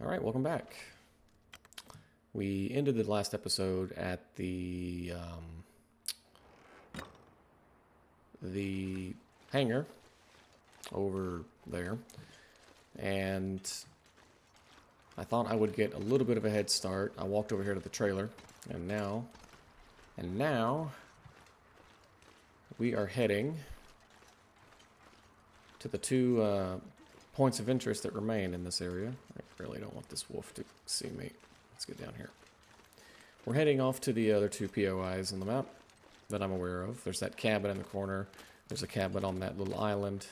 Alright, welcome back. We ended the last episode at the hangar over there, and I thought I would get a little bit of a head start. I walked over here to the trailer, and now we are heading to the two points of interest that remain in this area. I really don't want this wolf to see me. Let's get down here. We're heading off to the other two POIs on the map that I'm aware of. There's that cabin in the corner. There's a cabin on that little island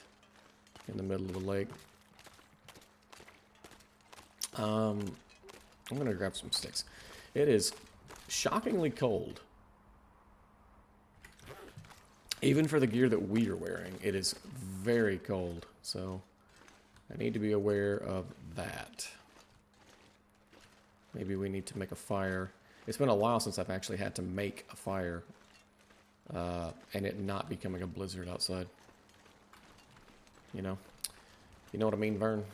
in the middle of the lake. I'm gonna grab some sticks. It is shockingly cold. Even for the gear that we are wearing, it is very cold. So I need to be aware of that. Maybe we need to make a fire. It's been a while since I've actually had to make a fire. And it not becoming a blizzard outside. You know? You know what I mean, Vern?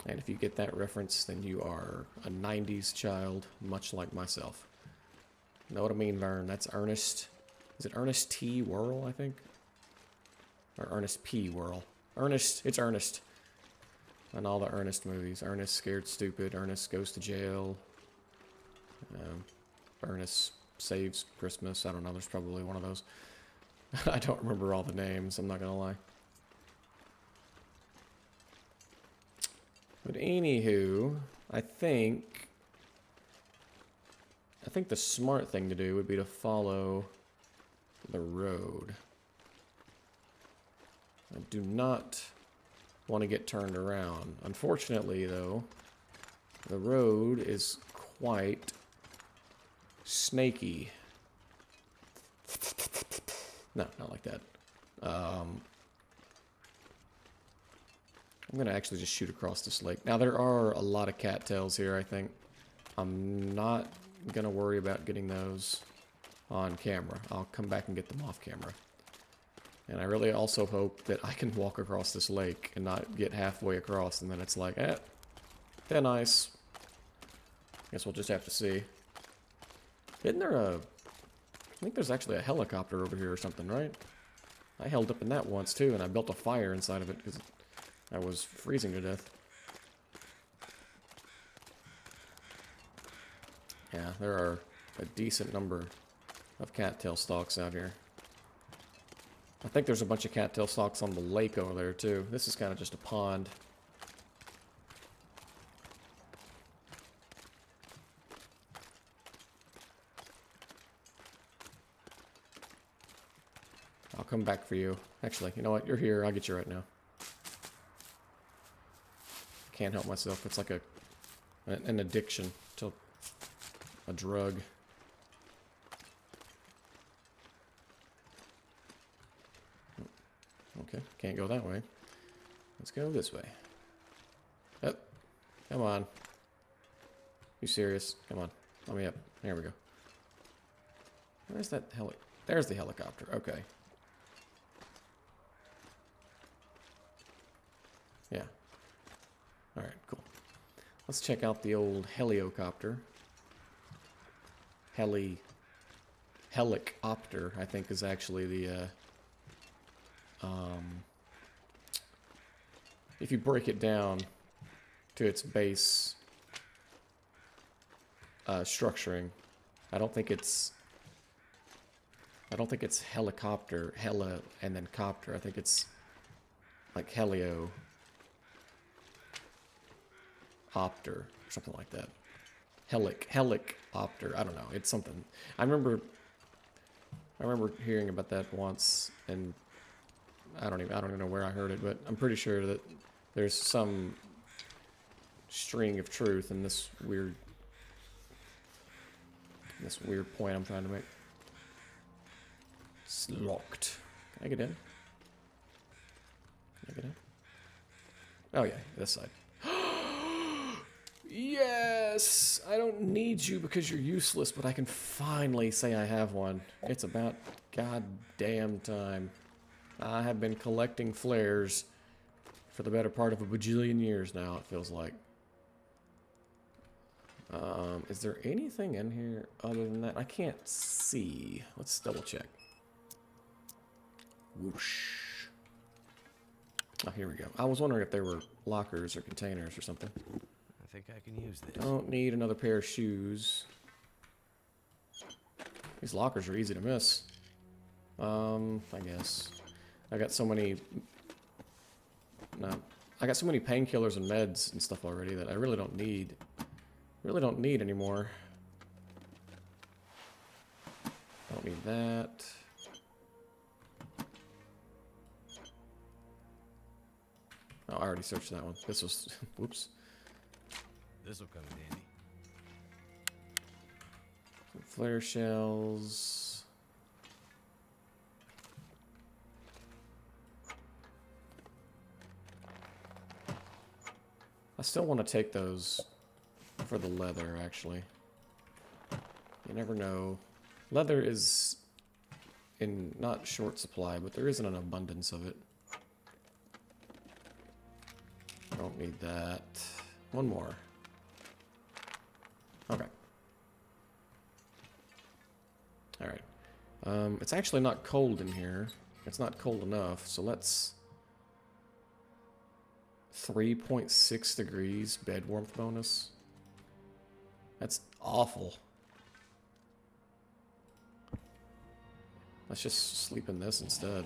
And if you get that reference, then you are a 90s child, much like myself. Know what I mean, Vern? That's Ernest. Is it Ernest T. Worrell, I think? Or Ernest P. Worrell. Ernest. It's Ernest. And all the Ernest movies. Ernest Scared Stupid. Ernest Goes to Jail. Ernest Saves Christmas. I don't know. There's probably one of those. I don't remember all the names. I'm not going to lie. But anywho, I think the smart thing to do would be to follow the road. I do not want to get turned around. Unfortunately, though, the road is quite snaky. No, not like that. I'm going to actually just shoot across this lake. Now, there are a lot of cattails here, I think. I'm not going to worry about getting those on camera. I'll come back and get them off camera. And I really also hope that I can walk across this lake and not get halfway across and then it's like, they're nice. Guess we'll just have to see. Isn't there I think there's actually a helicopter over here or something, right? I held up in that once too, and I built a fire inside of it because I was freezing to death. Yeah, there are a decent number of cattail stalks out here. I think there's a bunch of cattail stalks on the lake over there too. This is kind of just a pond. I'll come back for you. Actually, you know what? You're here. I'll get you right now. Can't help myself. It's like an addiction to a drug. Okay, can't go that way. Let's go this way. Up. Come on. You serious? Come on. Let me up. There we go. Where's that There's the helicopter. Okay. Yeah. Alright, cool. Let's check out the old heliocopter. Helicopter, I think, is actually the, if you break it down to its base structuring, I don't think it's helicopter, hella, and then copter. I think it's like helio opter, or something like that. Helicopter. I don't know. It's something. I remember hearing about that once, and I don't even know where I heard it, but I'm pretty sure that there's some string of truth in this weird point I'm trying to make. It's locked. Can I get in? Can I get in? Oh yeah, this side. Yes! I don't need you because you're useless, but I can finally say I have one. It's about goddamn time. I have been collecting flares For the better part of a bajillion years now, it feels like. Is there anything in here other than that? I can't see. Let's double check. Whoosh. Oh, here we go. I was wondering if there were lockers or containers or something. I think I can use this. Don't need another pair of shoes. These lockers are easy to miss. I guess. I got so many... No. I got so many painkillers and meds and stuff already that I really don't need. Really don't need anymore. Don't need that. Oh, I already searched that one. This was... Whoops. This'll come in handy. Some flare shells. I still want to take those for the leather, actually. You never know. Leather is in not short supply, but there isn't an abundance of it. Don't need that. One more. Okay. Alright. It's actually not cold in here. It's not cold enough, so let's... 3.6 degrees bed warmth bonus. That's awful. Let's just sleep in this instead.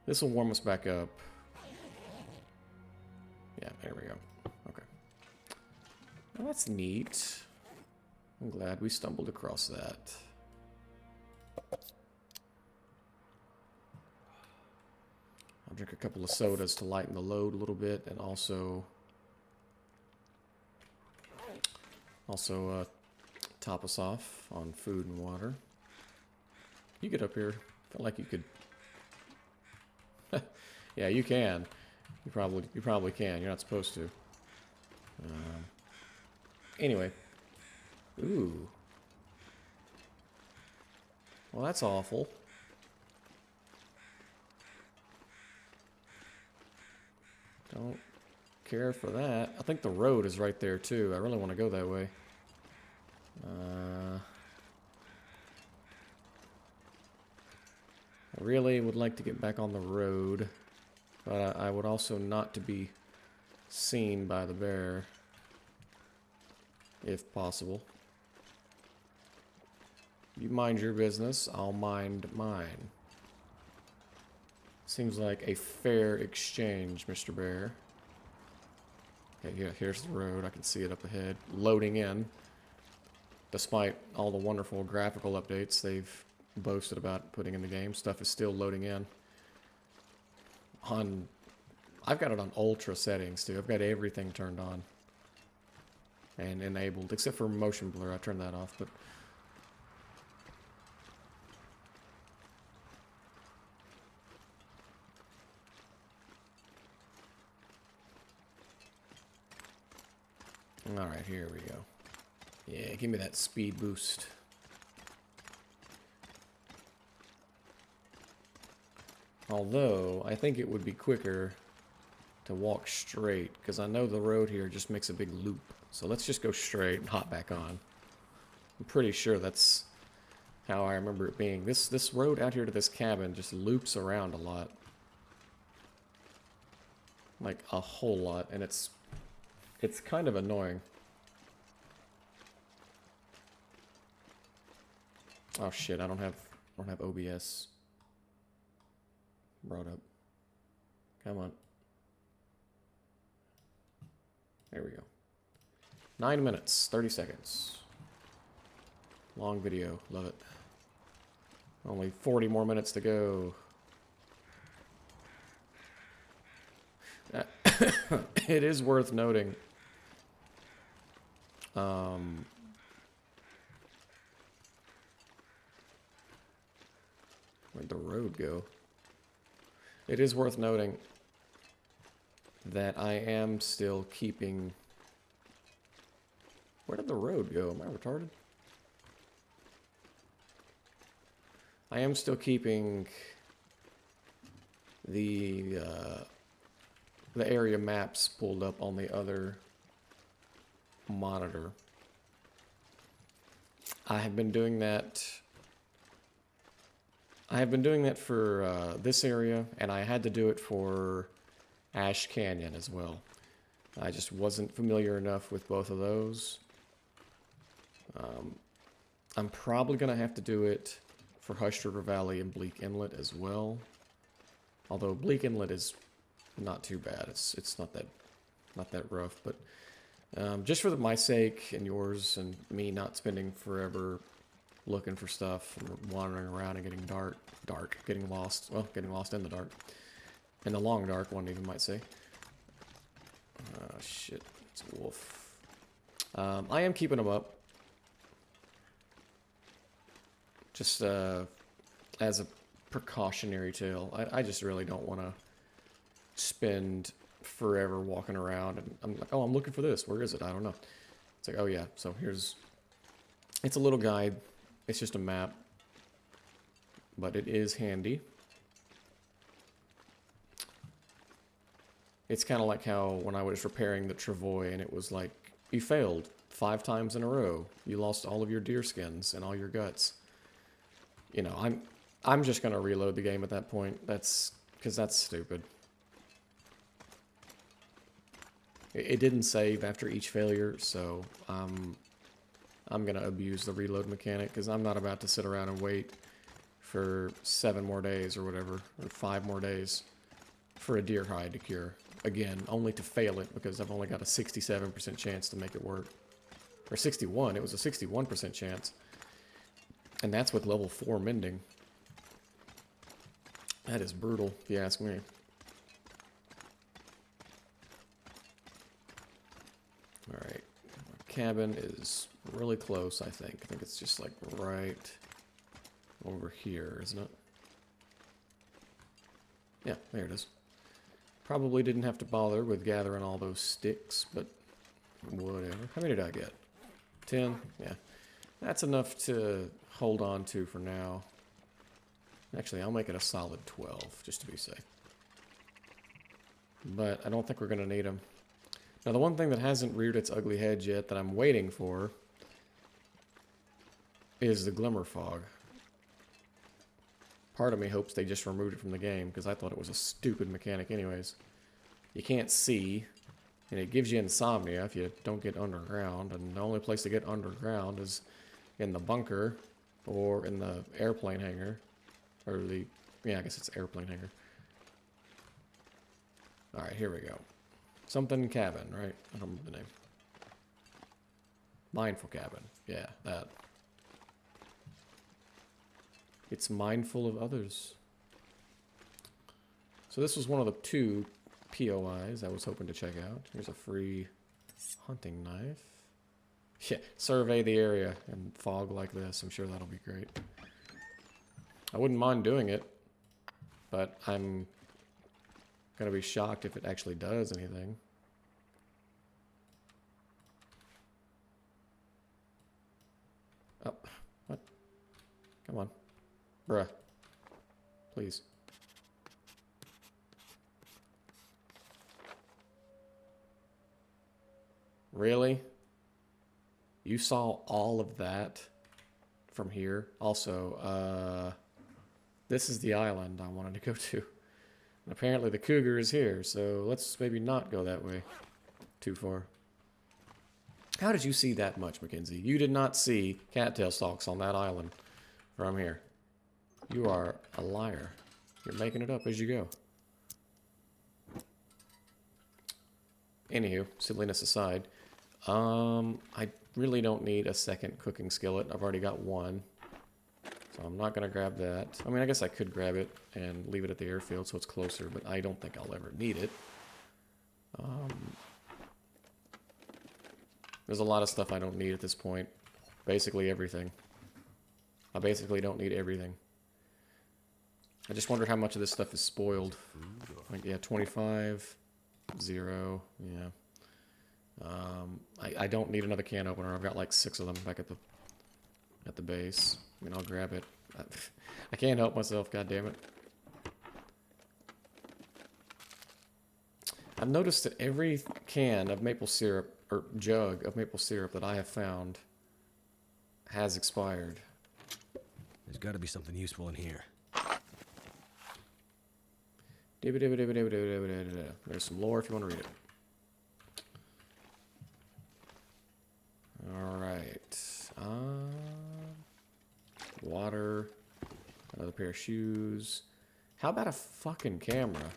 This will warm us back up. Yeah, there we go. Okay. Well, that's neat. I'm glad we stumbled across that. I'll drink a couple of sodas to lighten the load a little bit, and also top us off on food and water. You get up here. Felt like you could. Yeah, you can. You probably can. You're not supposed to. Anyway. Ooh. Well, that's awful. Don't care for that. I think the road is right there too. I really want to go that way. I really would like to get back on the road, but I would also not to be seen by the bear, if possible. You mind your business, I'll mind mine. Seems like a fair exchange, Mr. Bear. Okay, yeah, here's the road. I can see it up ahead. Loading in. Despite all the wonderful graphical updates they've boasted about putting in the game, stuff is still loading in. I've got it on ultra settings too. I've got everything turned on and enabled, except for motion blur. I turned that off, but all right, here we go. Yeah, give me that speed boost. Although, I think it would be quicker to walk straight, because I know the road here just makes a big loop. So let's just go straight and hop back on. I'm pretty sure that's how I remember it being. This road out here to this cabin just loops around a lot. Like, a whole lot, and it's kind of annoying. Oh shit, I don't have OBS brought up. Come on. There we go. 9 minutes, 30 seconds. Long video, love it. Only 40 more minutes to go. It is worth noting. Where'd the road go? It is worth noting that I am still keeping... Where did the road go? Am I retarded? I am still keeping the area maps pulled up on the other monitor. I have been doing that. I have been doing that for this area, and I had to do it for Ash Canyon as well. I just wasn't familiar enough with both of those. I'm probably going to have to do it for Hush River Valley and Bleak Inlet as well. Although Bleak Inlet is not too bad. It's not that rough, but just for my sake and yours and me not spending forever looking for stuff and wandering around and getting getting lost. Well, getting lost in the dark. In the long dark, one even might say. Oh, shit. It's a wolf. I am keeping them up. Just as a precautionary tale. I just really don't want to spend forever walking around and I'm like, oh, I'm looking for this. Where is it? I don't know. It's like, oh yeah, so it's a little guide. It's just a map, but it is handy. It's kind of like how when I was repairing the Travois and it was like, you failed 5 times in a row. You lost all of your deer skins and all your guts. You know, I'm just going to reload the game at that point. Because that's stupid. It didn't save after each failure, so I'm going to abuse the reload mechanic because I'm not about to sit around and wait for 7 more days or whatever, or 5 more days for a deer hide to cure. Again, only to fail it because I've only got a 67% chance to make it work. Or 61, it was a 61% chance. And that's with level 4 mending. That is brutal, if you ask me. Alright, cabin is really close, I think. I think it's just like right over here, isn't it? Yeah, there it is. Probably didn't have to bother with gathering all those sticks, but whatever. How many did I get? 10? Yeah. That's enough to hold on to for now. Actually, I'll make it a solid 12, just to be safe. But I don't think we're going to need them. Now, the one thing that hasn't reared its ugly head yet that I'm waiting for is the glimmer fog. Part of me hopes they just removed it from the game, because I thought it was a stupid mechanic anyways. You can't see, and it gives you insomnia if you don't get underground, and the only place to get underground is in the bunker or in the airplane hangar. Or yeah, I guess it's airplane hangar. Alright, here we go. Something cabin, right? I don't remember the name. Mindful cabin. Yeah, that. It's mindful of others. So this was one of the 2 POIs I was hoping to check out. Here's a free hunting knife. Yeah, survey the area in fog like this. I'm sure that'll be great. I wouldn't mind doing it, but I'm gonna be shocked if it actually does anything. Oh, what? Come on. Bruh. Please. Really? You saw all of that from here? Also, this is the island I wanted to go to. And apparently the cougar is here, so let's maybe not go that way too far. How did you see that much, Mackenzie? You did not see cattail stalks on that island from here. You are a liar. You're making it up as you go. Anywho, silliness aside, I really don't need a second cooking skillet. I've already got one. So I'm not going to grab that. I mean, I guess I could grab it and leave it at the airfield so it's closer, but I don't think I'll ever need it. There's a lot of stuff I don't need at this point. Basically everything. I basically don't need everything. I just wonder how much of this stuff is spoiled. Like, yeah, 25, 0, yeah. I don't need another can opener. I've got like 6 of them back at the base. I mean, I'll grab it. I can't help myself, god damn it. I've noticed that every can of maple syrup, or jug of maple syrup that I have found has expired. There's got to be something useful in here. There's some lore if you want to read it. Alright. Water. Another pair of shoes. How about a fucking camera?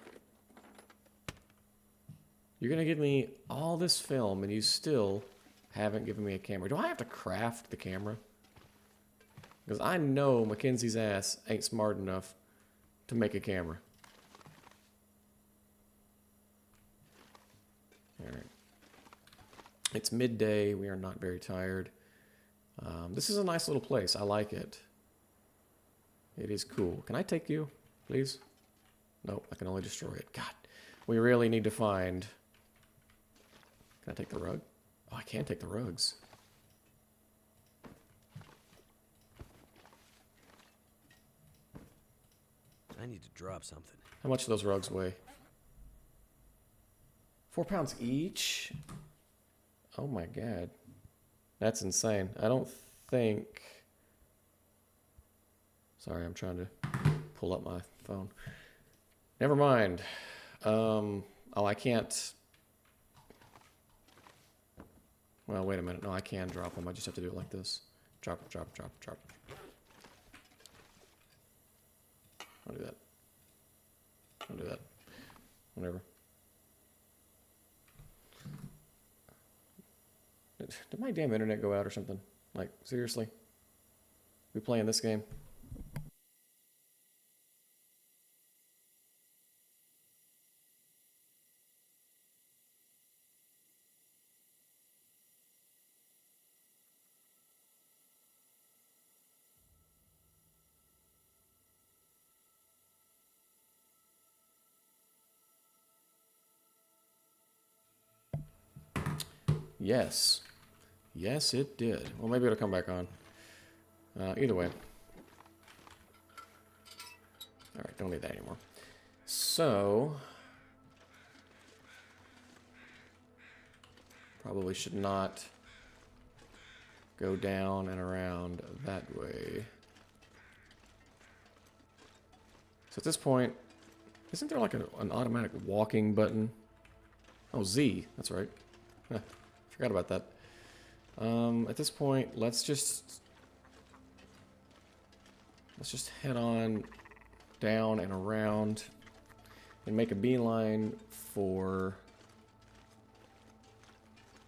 You're gonna give me all this film and you still haven't given me a camera. Do I have to craft the camera? Because I know Mackenzie's ass ain't smart enough to make a camera. Alright. It's midday. We are not very tired. This is a nice little place. I like it. It is cool. Can I take you, please? Nope, I can only destroy it. God, we really need to find... Can I take the rug? Oh, I can take the rugs. I need to drop something. How much do those rugs weigh? 4 pounds each? Oh my god. That's insane. I don't think... Sorry, I'm trying to pull up my phone. Never mind. Oh, I can't... Well, wait a minute. No, I can drop them. I just have to do it like this. Drop, drop, drop, drop. I'll do that. I'll do that. Whatever. Did my damn internet go out or something? Like, seriously? We playing this game? Yes. Yes, it did. Well, maybe it'll come back on. Either way. Alright, don't need that anymore. So... Probably should not go down and around that way. So at this point, isn't there like an automatic walking button? Oh, Z, that's right. Forgot about that. At this point, let's just head on down and around and make a beeline for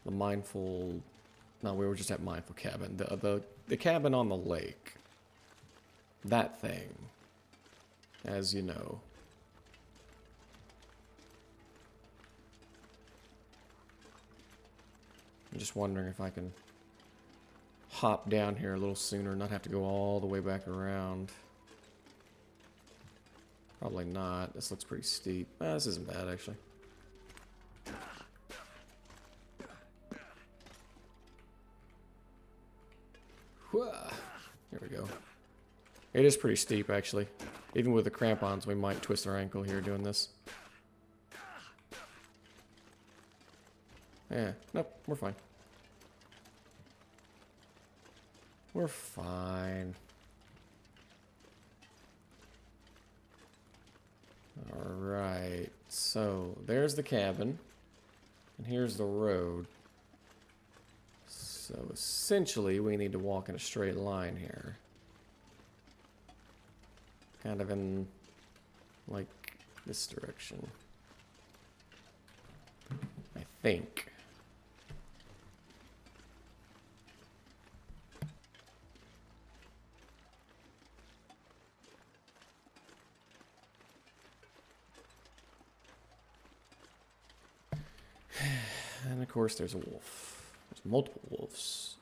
the mindful... No, we were just at Mindful Cabin. The cabin on the lake. That thing. As you know. I'm just wondering if I can hop down here a little sooner, not have to go all the way back around. Probably not. This looks pretty steep. This isn't bad, actually. There we go. It is pretty steep, actually. Even with the crampons, we might twist our ankle here doing this. Yeah, nope, we're fine. We're fine. Alright, so there's the cabin. And here's the road. So essentially, we need to walk in a straight line here. Kind of in, like, this direction. I think. And of course there's a wolf. There's multiple wolves.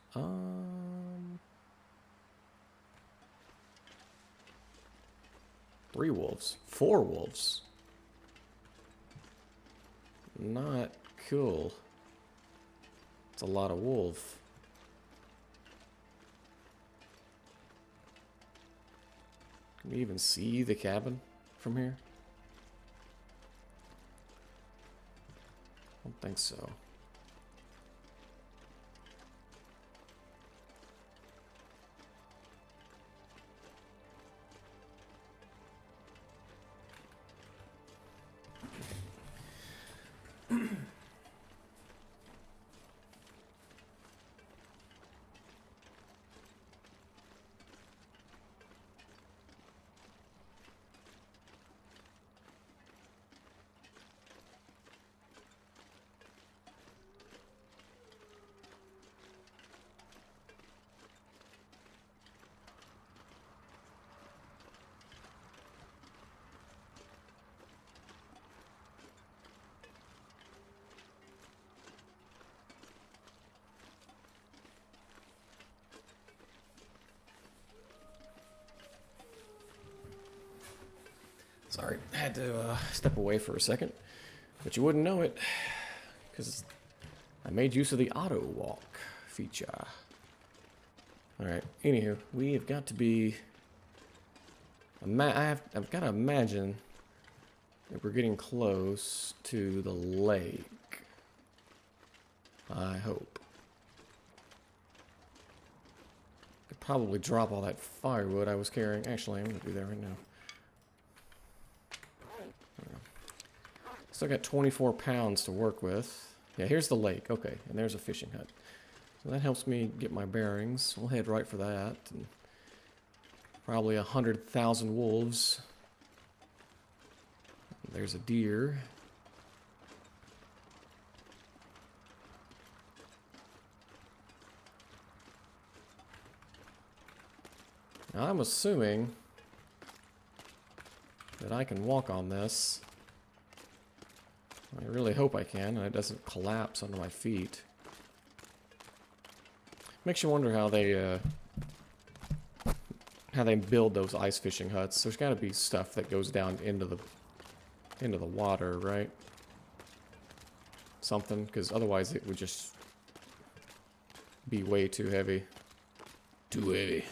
3 wolves. 4 wolves. Not cool. It's a lot of wolf. Can you even see the cabin from here? I don't think so. Sorry, I had to step away for a second, but you wouldn't know it because I made use of the auto walk feature. Alright, anywho, we have got to be... I've got to imagine that we're getting close to the lake. I hope. Could probably drop all that firewood I was carrying. Actually, I'm going to do that right now. Still got 24 pounds to work with. Yeah, here's the lake. Okay, and there's a fishing hut. So that helps me get my bearings. We'll head right for that. And probably 100,000 wolves. There's a deer. Now, I'm assuming that I can walk on this. I really hope I can, and it doesn't collapse under my feet. Makes you wonder how they build those ice fishing huts. There's got to be stuff that goes down into the water, right? Something, because otherwise it would just be way too heavy. Too heavy,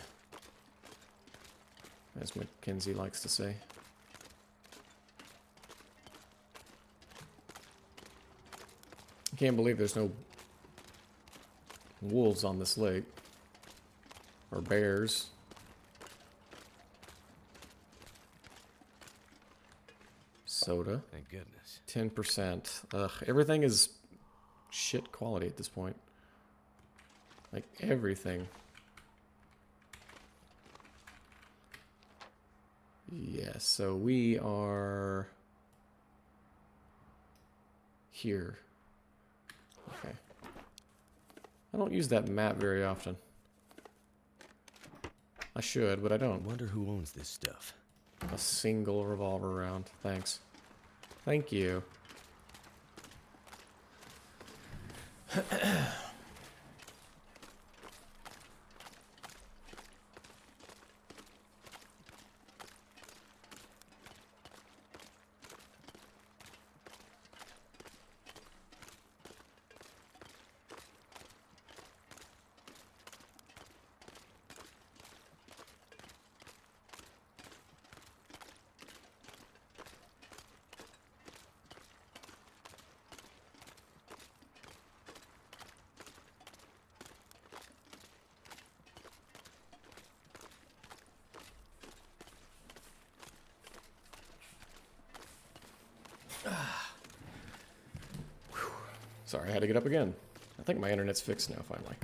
as Mackenzie likes to say. I can't believe there's no wolves on this lake. Or bears. Soda. Thank goodness. 10%. Ugh, everything is shit quality at this point. Like, everything. Yeah, so we are... here. Okay. I don't use that map very often. I should, but I I don't. wonder who owns this stuff. A single revolver round. Thanks. Thank you. Sorry, I had to get up again. I think my internet's fixed now, finally.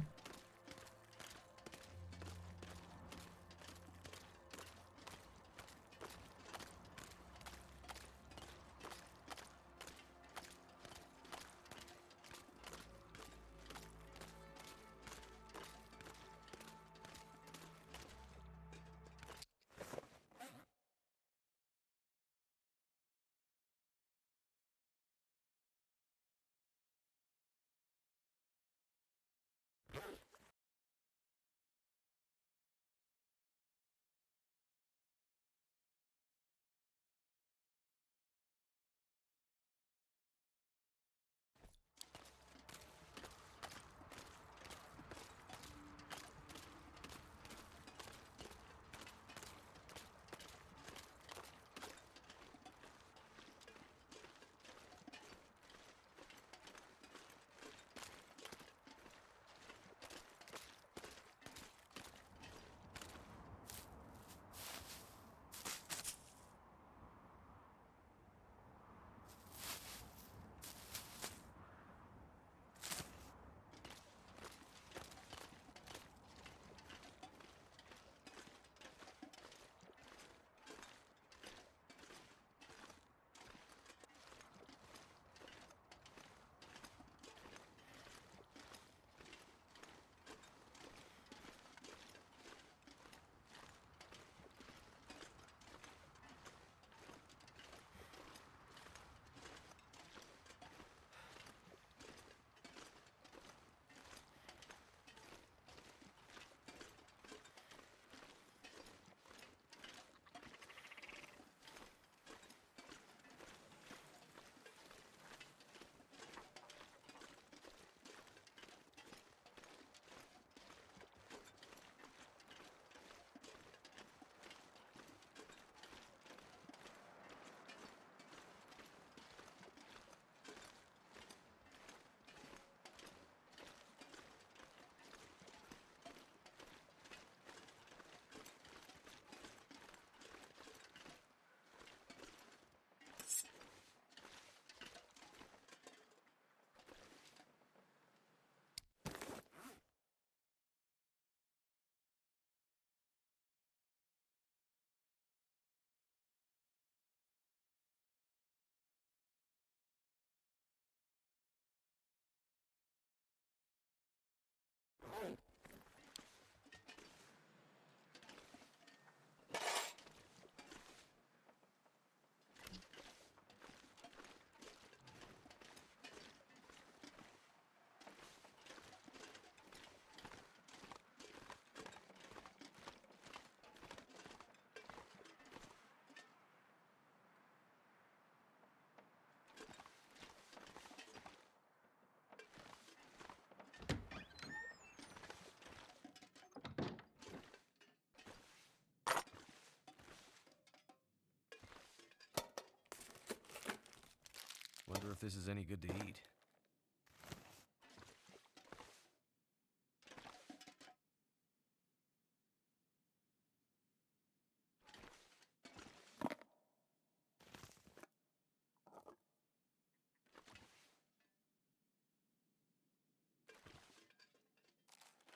this is any good to eat.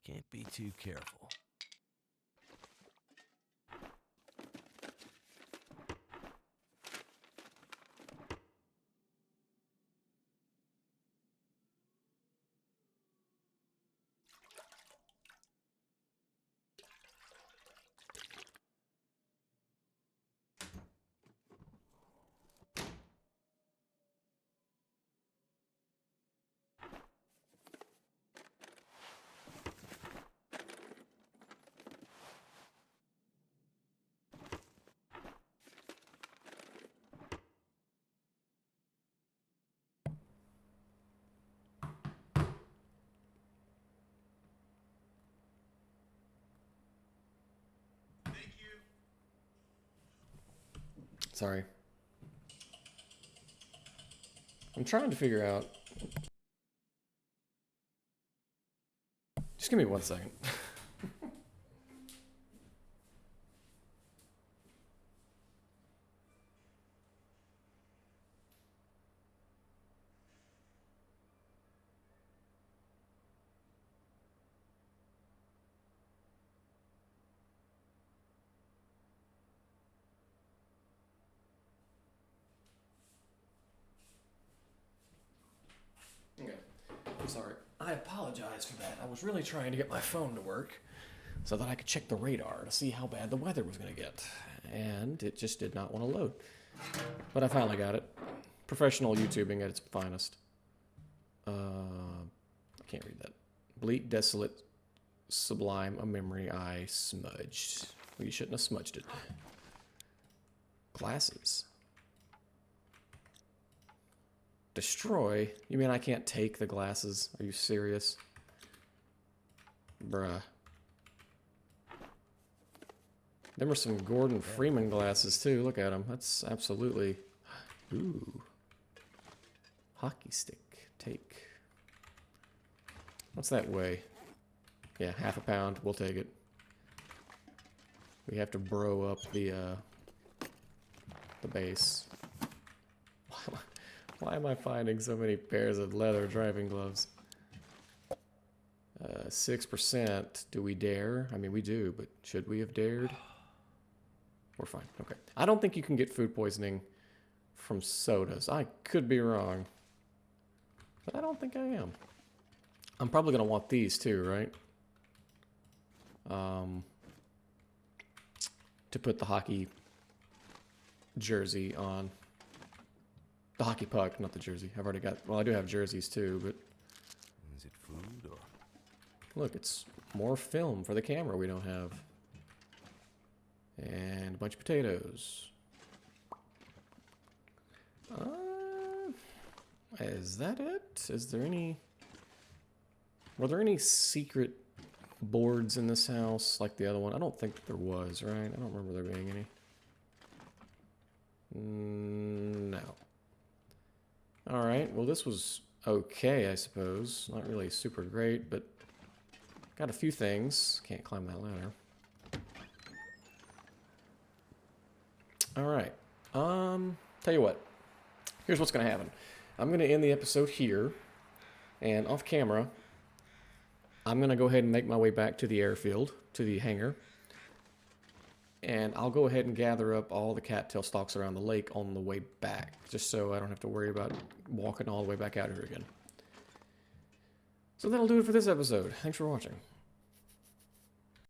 Can't be too careful. Sorry. I'm trying to figure out. Just give me 1 second. Okay. I'm sorry. I apologize for that. I was really trying to get my phone to work so that I could check the radar to see how bad the weather was going to get. And it just did not want to load. But I finally got it. Professional YouTubing at its finest. I can't read that. Bleak, desolate, sublime, a memory I smudged. Well, you shouldn't have smudged it. Glasses. Destroy? You mean I can't take the glasses? Are you serious? Bruh. There were some Gordon Freeman glasses too. Look at them. That's absolutely... Ooh. Hockey stick. Take. What's that weigh? Yeah, ½ pound. We'll take it. We have to bro up the base. Why am I finding so many pairs of leather driving gloves? 6%. Do we dare? I mean, we do, but should we have dared? We're fine. Okay. I don't think you can get food poisoning from sodas. I could be wrong. But I don't think I am. I'm probably going to want these too, right? To put the hockey jersey on. The hockey puck, not the jersey. I've already got... Well, I do have jerseys too, but... Is it food or... Look, it's more film for the camera we don't have. And a bunch of potatoes. Is that it? Is there any... Were there any secret boards in this house like the other one? I don't think there was, right? I don't remember there being any. No. Alright, well this was okay, I suppose. Not really super great, but got a few things. Can't climb that ladder. Alright. Tell you what. Here's what's going to happen. I'm going to end the episode here. And off camera, I'm going to go ahead and make my way back to the airfield, to the hangar. And I'll go ahead and gather up all the cattail stalks around the lake on the way back. Just so I don't have to worry about walking all the way back out here again. So that'll do it for this episode. Thanks for watching.